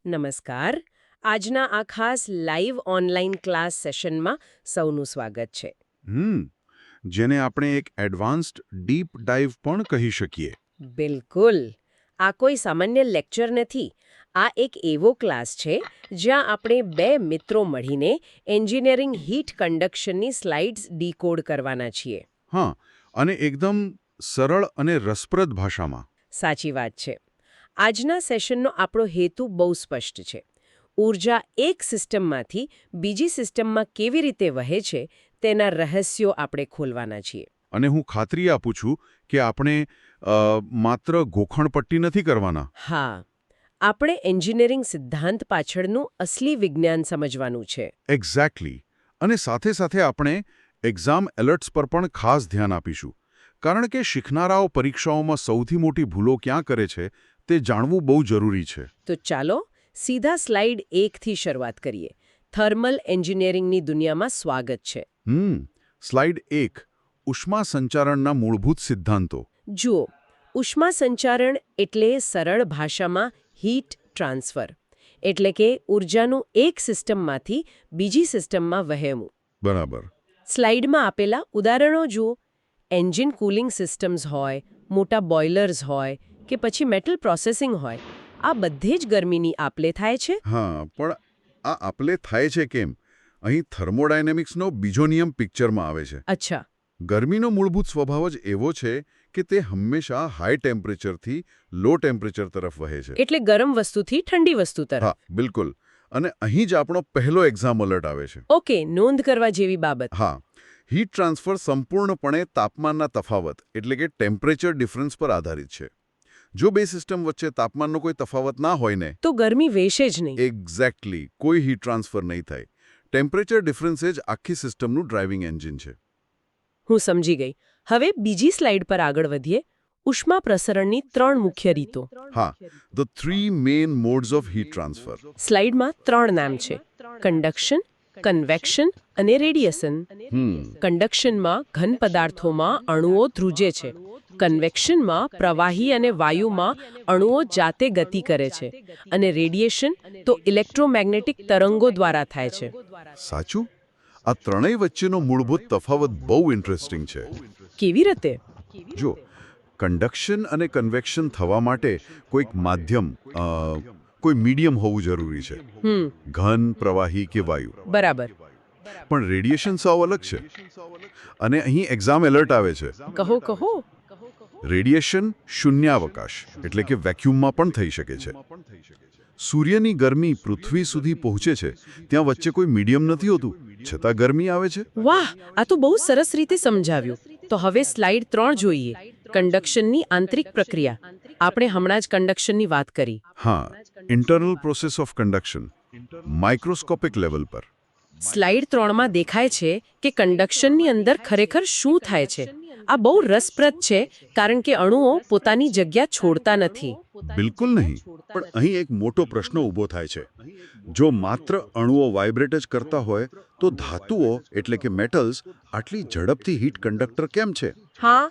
નમસ્કાર. આજના આ ખાસ લાઈવ ઓનલાઈન ક્લાસ સેશનમાં સૌનું સ્વાગત છે. હમ જેને આપણે એક એડવાન્સ્ડ ડીપ ડાઇવ પણ કહી શકીએ. બિલકુલ. આ કોઈ સામાન્ય લેક્ચર નથી. આ એક એવો ક્લાસ છે જ્યાં આપણે બે મિત્રો મળીને એન્જિનિયરિંગ હીટ કન્ડક્શનની સ્લાઇડ્સ ડીકોડ કરવાના છીએ. હા, અને એકદમ સરળ અને રસપ્રદ ભાષામાં. સાચી વાત છે. આજના સેશનનો આપણો હેતુ બહુ સ્પષ્ટ છે. ઊર્જા એક સિસ્ટમમાંથી બીજી સિસ્ટમમાં કેવી રીતે વહે છે તેના રહસ્યો આપણે ખોલવાના છીએ. અને હું ખાતરી આપું છું કે આપણે માત્ર ગોખણપટ્ટી નથી કરવાના. હા, આપણે એન્જિનિયરિંગ સિદ્ધાંત પાછળનું અસલી વિજ્ઞાન સમજવાનું છે. એક્ઝેક્ટલી. અને સાથે સાથે આપણે એક્ઝામ એલર્ટ્સ પર પણ ખાસ ધ્યાન આપીશું. કારણ કે શીખનારાઓ પરીક્ષાઓમાં સૌથી મોટી ભૂલો ક્યાં કરે છે તે જાણવું બહુ જરૂરી છે. તો ચાલો સીધા સ્લાઇડ 1થી શરૂઆત કરીએ. થર્મલ એન્જિનિયરિંગની દુનિયામાં સ્વાગત છે. સ્લાઇડ 1. ઉષ્મા સંચારણના મૂળભૂત સિદ્ધાંતો. જુઓ, ઉષ્મા સંચારણ એટલે સરળ ભાષામાં હીટ ટ્રાન્સફર. એટલે કે ઊર્જાનું એક સિસ્ટમમાંથી બીજી સિસ્ટમમાં વહેવું. બરાબર. સ્લાઇડમાં આપેલા ઉદાહરણો જુઓ. એન્જિન કુલિંગ સિસ્ટમ્સ હોય, મોટા બોઇલર્સ હોય કે પછી મેટલ પ્રોસેસિંગ હોય, આ બધે જ ગરમીની આપલે થાય છે. હા, પણ આ આપલે થાય છે કેમ? અહીં થર્મોડાયનેમિક્સનો બીજો નિયમ પિક્ચરમાં આવે છે. અચ્છા. ગરમીનો મૂળભૂત સ્વભાવ જ એવો છે કે તે હંમેશા હાઈ ટેમ્પરેચરથી લો ટેમ્પરેચર તરફ વહે છે. એટલે ગરમ વસ્તુથી ઠંડી વસ્તુ તરફ. હા, બિલકુલ. અને અહીં જ આપણો પહેલો એક્ઝામ એલર્ટ આવે છે. ઓકે, નોંધ કરવા જેવી બાબત. હા, હીટ ટ્રાન્સફર સંપૂર્ણપણે તાપમાનના તફાવત એટલે કે ટેમ્પરેચર ડિફરન્સ પર આધારિત છે. જો બે સિસ્ટમ વચ્ચે તાપમાનનો કોઈ તફાવત ના હોય ને, તો ગરમી વેશે જ નહીં. એક્ઝેક્ટલી કોઈ હીટ ટ્રાન્સફર નહીં થાય. ટેમ્પરેચર ડિફરન્સ જ આખી સિસ્ટમનું ડ્રાઇવિંગ એન્જિન છે. હું સમજી ગઈ. હવે બીજી સ્લાઇડ પર આગળ વધીએ. ઉષ્મા પ્રસરણની 3 મુખ્ય રીતો. હા, the 3 main modes of heat transfer. સ્લાઇડમાં 3 નામ છે: કન્ડક્શન, કન્વેક્શન અને રેડિયેશન. કન્ડક્શનમાં ઘન પદાર્થોમાં અણુઓ ધ્રુજે છે. કન્વેક્શનમાં પ્રવાહી અને વાયુમાં અણુઓ જાતે ગતિ કરે છે. અને રેડિયેશન તો ઇલેક્ટ્રોમેગ્નેટિક તરંગો દ્વારા થાય છે. સાચું? આ ત્રણેય વચ્ચેનો મૂળભૂત તફાવત બહુ ઇન્ટરેસ્ટિંગ છે. કેવી રીતે? જો, કન્ડક્શન અને કન્વેક્શન થવા માટે કોઈક માધ્યમ, કોઈ મીડિયમ હોવું જરૂરી છે. ઘન, પ્રવાહી કે વાયુ. બરાબર. પણ રેડિયેશન સાવ અલગ છે. અને અહીં એક્ઝામ એલર્ટ આવે છે. કહો. રેડિયેશન શૂન્યાવકાશ એટલે કે વેક્યુમમાં પણ થઈ શકે છે. સૂર્યની ગરમી પૃથ્વી સુધી પહોંચે છે ત્યાં વચ્ચે કોઈ મીડિયમ નથી હોતું, છતાં ગરમી આવે છે. વાહ, આ તો બહુ સરસ રીતે સમજાવ્યું. તો હવે સ્લાઇડ 3 જોઈએ. કન્ડક્શનની આંતરિક પ્રક્રિયા. આપણે હમણાં જ કન્ડક્શનની વાત કરી. હા, internal process of conduction microscopic level પર. સ્લાઇડ 3માં દેખાય છે કે કન્ડક્શનની અંદર ખરેખર શું થાય છે. આ બહુ રસપ્રદ છે કારણ કે અણુઓ પોતાની જગ્યા છોડતા નથી. બિલકુલ નહીં. પણ અહીં એક મોટો પ્રશ્ન ઊભો થાય છે. જો માત્ર અણુઓ વાઇબ્રેટ જ કરતા હોય તો ધાતુઓ એટલે કે મેટલ્સ આટલી ઝડપથી હીટ કંડક્ટર કેમ છે? હા,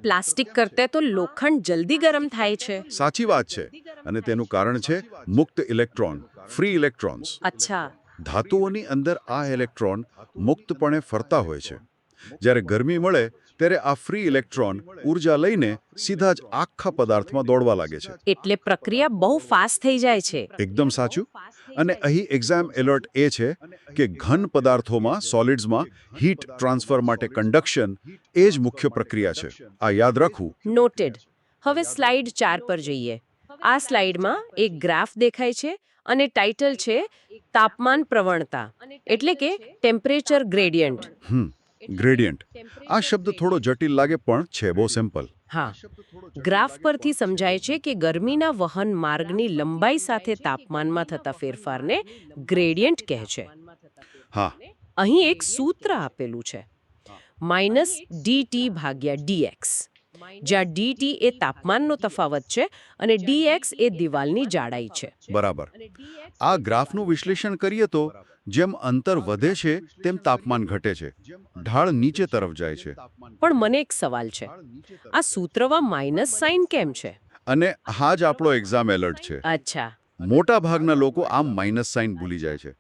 પ્લાસ્ટિક કરતા તો લોખંડ જલ્દી ગરમ થાય છે. સાચી વાત છે. અને તેનું કારણ છે મુક્ત ઇલેક્ટ્રોન, ફ્રી ઇલેક્ટ્રોન્સ. અચ્છા. ધાતુઓની અંદર આ ઇલેક્ટ્રોન મુક્તપણે ફરતા હોય છે. જ્યારે ગરમી મળે ત્યારે આ ફ્રી ઇલેક્ટ્રોન ઊર્જા લઈને સીધા જ આખા પદાર્થમાં દોડવા લાગે છે. એટલે પ્રક્રિયા બહુ ફાસ્ટ થઈ જાય છે. એકદમ સાચું. અને અહીં એક્ઝામ એલર્ટ એ છે કે ઘન પદાર્થોમાં, સોલિડ્સમાં હીટ ટ્રાન્સફર માટે કન્ડક્શન એ જ મુખ્ય પ્રક્રિયા છે. આ યાદ રાખવું. નોટેડ. હવે સ્લાઇડ 4 પર જઈએ. આ સ્લાઇડમાં એક ગ્રાફ દેખાય છે અને ટાઇટલ છે તાપમાન પ્રવણતા એટલે કે ટેમ્પરેચર ગ્રેડિયન્ટ. ગ્રેડિયન્ટ. આ શબ્દ થોડો જટિલ લાગે પણ છે બહુ સિમ્પલ. હા, ગ્રાફ પરથી સમજાય છે કે ગરમીના વહન માર્ગની લંબાઈ સાથે તાપમાનમાં થતા ફેરફારને ગ્રેડિયન્ટ કહે છે. હા, અહીં એક સૂત્ર આપેલું છે: -dT/dx, જ્યાં dt એ તાપમાનનો તફાવત છે અને dx એ દિવાલની જાડાઈ છે. બરાબર. આ ગ્રાફનું વિશ્લેષણ કરીએ તો જેમ અંતર વધે છે તેમ તાપમાન ઘટે છે, ઢાળ નીચે તરફ જાય છે. પણ મને એક સવાલ છે, આ સૂત્રમાં માઇનસ સાઇન કેમ છે? અને હા જ આપણો એક્ઝામ એલર્ટ છે. અચ્છા, મોટા ભાગના લોકો આ માઇનસ સાઇન ભૂલી જાય છે.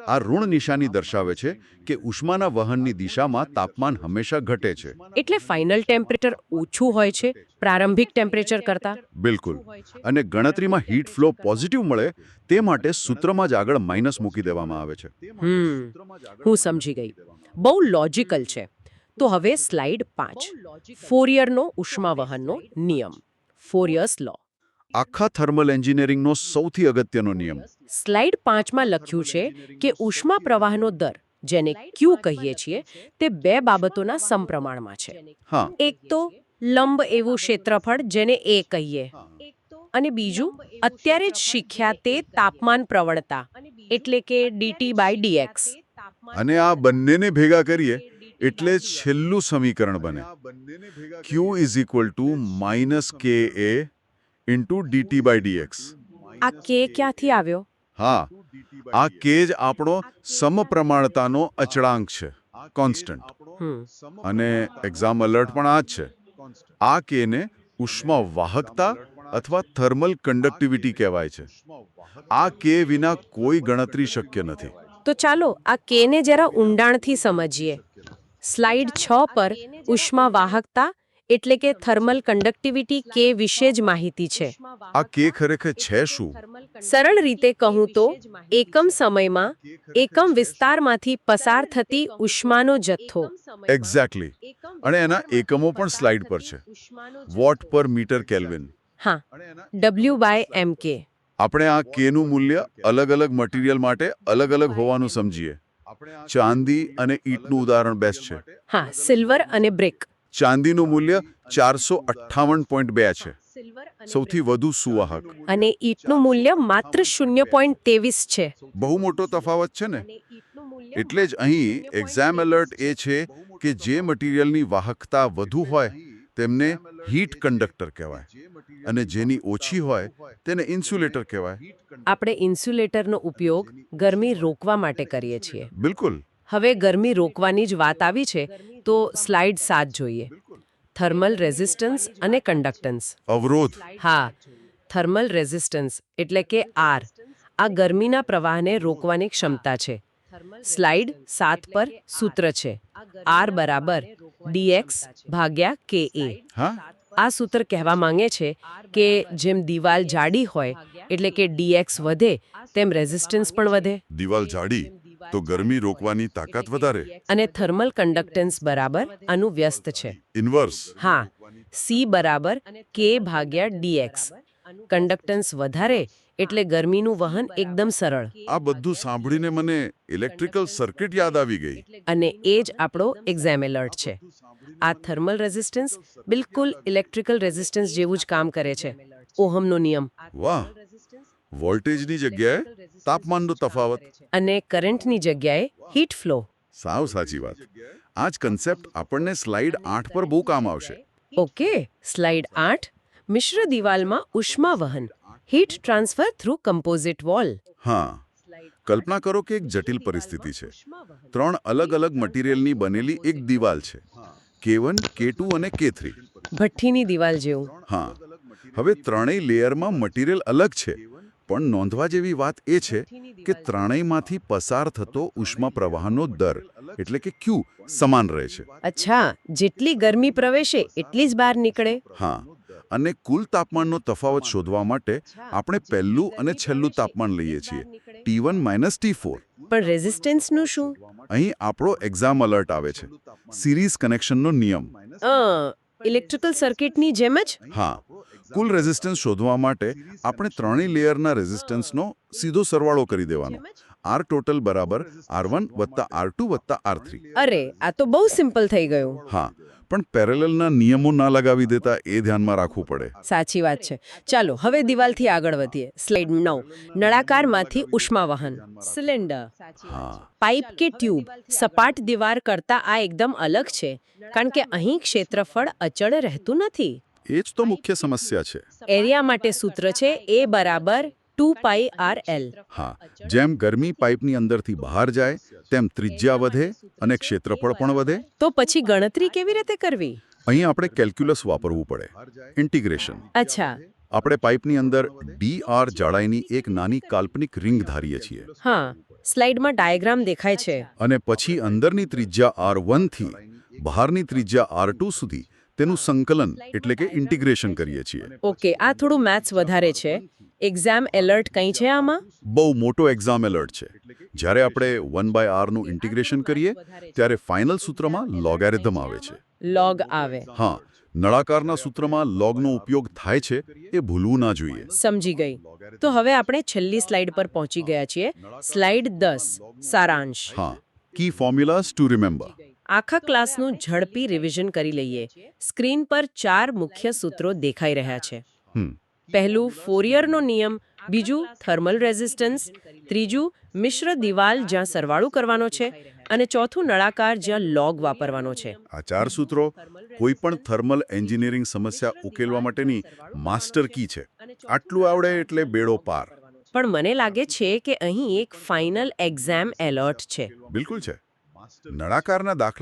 આ ઋણ નિશાની દર્શાવે છે કે ઉષ્માના વહનની દિશામાં તાપમાન હંમેશા ઘટે છે. એટલે ફાઇનલ ટેમ્પરેચર ઓછું હોય છે પ્રારંભિક ટેમ્પરેચર કરતા. બિલકુલ. અને ગણતરીમાં હીટ ફ્લો પોઝિટિવ મળે તે માટે સૂત્રમાં જ આગળ માઇનસ મૂકી દેવામાં આવે છે. હું સમજી ગઈ. બહુ લોજિકલ છે. તો હવે સ્લાઇડ 5, ફોરિયરનો ઉષ્માવહનનો નિયમ, ફોરિયર્સ લો. આખા થર્મલ એન્જિનિયરિંગનો સૌથી અગત્યનો નિયમ. સ્લાઇડ 5માં લખ્યું છે કે ઉષ્મા પ્રવાહનો દર, જેને ક્યુ કહીએ છીએ, તે બે બાબતોના સમપ્રમાણમાં છે. હા. એક તો લંબ એવું ક્ષેત્રફળ જેને એ કહીએ, અને બીજું અત્યારે જ શીખ્યા તે તાપમાન પ્રવણતા એટલે કે dT/dx. અને આ બંનેને ભેગા કરીએ એટલે છેલ્લું સમીકરણ બને Q = -KA × dT/dx. આ કે ક્યાંથી આવ્યો? હા, આ કે જ આપણો સમપ્રમાણતાનો અચળાંક છે, કોન્સ્ટન્ટ. અને એક્ઝામ એલર્ટ પણ આ જ છે. આ કે ને ઉષ્મા વાહકતા અથવા થર્મલ કન્ડક્ટિવિટી કહેવાય છે. આ કે વિના કોઈ ગણતરી શક્ય નથી. તો ચાલો આ કે ને જરા ઊંડાણથી સમજીએ. સ્લાઇડ 6 પર ઉષ્મા વાહકતા એટલે કે થર્મલ કન્ડક્ટિવિટી કે વિશે જ માહિતી છે. આ કે ખરેખર છે શું? સરળ રીતે કહું તો એકમ સમયમાં એકમ વિસ્તારમાંથી પસાર થતી ઉષ્માનો જથ્થો. એક્ઝેક્ટલી. અને એના એકમો પણ સ્લાઇડ પર છે. વોટ પર મીટર કેલ્વિન. હા, W/mK. આપણે આ કે નું મૂલ્ય અલગ અલગ મટીરિયલ માટે અલગ અલગ હોવાનું સમજીએ. ચાંદી અને ઈંટનું ઉદાહરણ બેસ્ટ છે. હા, સિલ્વર અને બ્રિક. ચાંદીનું મૂલ્ય 458.2 છે, સૌથી વધુ સુવાહક. અને ઈંટનું મૂલ્ય માત્ર 0.23 છે. બહુ મોટો તફાવત છે ને. એટલે જ અહીં એક્ઝામ એલર્ટ એ છે કે જે મટીરિયલની વાહકતા વધુ હોય તેમને હીટ કન્ડક્ટર કહેવાય, અને જેની ઓછી હોય તેને ઇન્સ્યુલેટર કહેવાય. આપણે ઇન્સ્યુલેટરનો ઉપયોગ ગરમી રોકવા માટે કરીએ છીએ. બિલકુલ. હવે ગરમી રોકવાની જ વાત આવી છે તો સ્લાઇડ 7 જોઈએ. થર્મલ રેઝિસ્ટન્સ અને કન્ડક્ટન્સ. અવરોધ. હા, થર્મલ રેઝિસ્ટન્સ એટલે કે R આ ગરમીના પ્રવાહને રોકવાની ક્ષમતા છે. સ્લાઇડ 7 પર સૂત્ર છે R = dx/KA. હા. આ સૂત્ર કહેવા માંગે છે કે જેમ દિવાલ જાડી હોય એટલે કે dx વધે તેમ રેઝિસ્ટન્સ પણ વધે. દિવાલ જાડી તો ગરમી રોકવાની તાકાત વધારે. અને થર્મલ કન્ડક્ટન્સ બરાબર આનું વ્યસ્ત છે. ઇન્વર્સ. હા, C = K/dx. કન્ડક્ટન્સ વધારે એટલે ગરમીનું વહન એકદમ સરળ. આ બધું સાંભળીને મને ઇલેક્ટ્રિકલ સર્કિટ યાદ આવી ગઈ. અને એ જ આપણો એક્ઝામ એલર્ટ છે. આ થર્મલ રેઝિસ્ટન્સ બિલકુલ ઇલેક્ટ્રિકલ રેઝિસ્ટન્સ જેવું જ કામ કરે છે. ઓહમનો નિયમ. વાહ. વોલ્ટેજની જગ્યાએ તાપમાનનો તફાવત. અને કરંટની જગ્યાએ હીટ ફ્લો. સાવ સાચી વાત. આ જ કન્સેપ્ટ આપણને સ્લાઇડ 8 પર બહુ કામ આવશે. ઓકે, સ્લાઇડ 8, મિશ્ર દિવાલમાં ઉષ્મા વહન, heat transfer through composite wall. હા. કલ્પના કરો કે એક જટિલ પરિસ્થિતિ છે. 3 અલગ અલગ મટીરિયલની બનેલી એક દિવાલ છે. K1, K2 અને K3. ભઠ્ઠીની દિવાલ જેવું. હા. હવે ત્રણેય લેયરમાં મટીરિયલ અલગ છે, પણ નોંધવા જેવી વાત એ છે કે ત્રણેયમાંથી પસાર થતો ઉષ્મા પ્રવાહનો દર એટલે કે Q સમાન રહે છે. અચ્છા, જેટલી ગરમી પ્રવેશે એટલી જ બહાર નીકળે. હા. અને કુલ તાપમાનનો તફાવત શોધવા માટે આપણે પહેલું અને છેલ્લું તાપમાન લઈએ છીએ, T1 - T4. પણ રેઝિસ્ટન્સનું શું? અહીં આપણો એક્ઝામ એલર્ટ આવે છે, સિરીઝ કનેક્શનનો નિયમ. ઇલેક્ટ્રિકલ સર્કિટની જેમ જ. હા. કુલ રેઝિસ્ટન્સ શોધવા માટે આપણે ત્રણેય લેયરના રેઝિસ્ટન્સનો સીધો સરવાળો કરી દેવાનો. R total = R1 + R2 + R3. અરે, આ તો બહુ સિમ્પલ થઈ ગયું. હા, પણ પેરેલલના નિયમો ના લગાવી દેતા એ ધ્યાનમાં રાખવું પડે. સાચી વાત છે. ચાલો હવે દિવાલથી આગળ વધીએ. સ્લાઇડ 9, નળાકારમાંથી ઉષ્મા વહન, સિલિન્ડર. હા. પાઇપ કે ટ્યુબ સપાટ દીવાલ કરતા આ એકદમ અલગ છે, કારણ કે અહીં ક્ષેત્રફળ અચળ રહેતું નથી. એ જ તો મુખ્ય સમસ્યા છે. એરિયા માટે સૂત્ર છે A = 2πRL. હા. જેમ ગરમી પાઇપની અંદરથી બહાર જાય તેમ ત્રિજ્યા વધે અને ક્ષેત્રફળ પણ વધે. તો પછી ગણતરી કેવી રીતે કરવી? અહીં આપણે કેલ્ક્યુલસ વાપરવું પડે. ઇન્ટિગ્રેશન. અચ્છા, આપણે પાઇપની અંદર ડીઆર જાડાઈની એક નાની કાલ્પનિક રિંગ ધારીએ છીએ હા, સ્લાઇડમાં ડાયાગ્રામ દેખાય છે. અને પછી અંદરની ત્રિજ્યા R1 થી બહારની ત્રિજ્યા R2 સુધી તેનું સંકલન એટલે કે ઇન્ટિગ્રેશન કરીએ છીએ. ઓકે, આ થોડું મેથ્સ વધારે છે. એક્ઝામ એલર્ટ કંઈ છે આમાં? બહુ મોટો એક્ઝામ એલર્ટ છે. જ્યારે આપણે 1/r નું ઇન્ટિગ્રેશન કરીએ ત્યારે ફાઇનલ સૂત્રમાં લોગેરિધમ આવે છે. લોગ આવે. હા, નળાકારના સૂત્રમાં લોગનો ઉપયોગ થાય છે એ ભૂલવું ના જોઈએ. સમજી ગઈ. તો હવે આપણે છેલ્લી સ્લાઇડ પર પહોંચી ગયા છીએ. સ્લાઇડ 10, સારાંશ. હા, કી ફોર્મ્યુલાઝ ટુ રિમેમ્બર. આખા ક્લાસનું ઝડપી રિવિઝન કરી લઈએ. સ્ક્રીન પર 4 મુખ્ય સૂત્રો દેખાઈ રહ્યા છે. પહેલું ફોરિયરનો નિયમ, બીજું થર્મલ રેઝિસ્ટન્સ, ત્રીજું મિશ્ર દિવાલ જ્યાં સરવાળું કરવાનો છે અને ચોથું નળાકાર જ્યાં લોગ વાપરવાનો છે. આ 4 સૂત્રો કોઈ પણ થર્મલ એન્જિનિયરિંગ સમસ્યા ઉકેલવા માટેની માસ્ટર કી છે. આટલું આવડે એટલે બેડો પાર. પણ મને લાગે છે કે અહીં એક ફાઇનલ એક્ઝામ એલર્ટ છે. બિલકુલ છે. નળાકારના દાખલા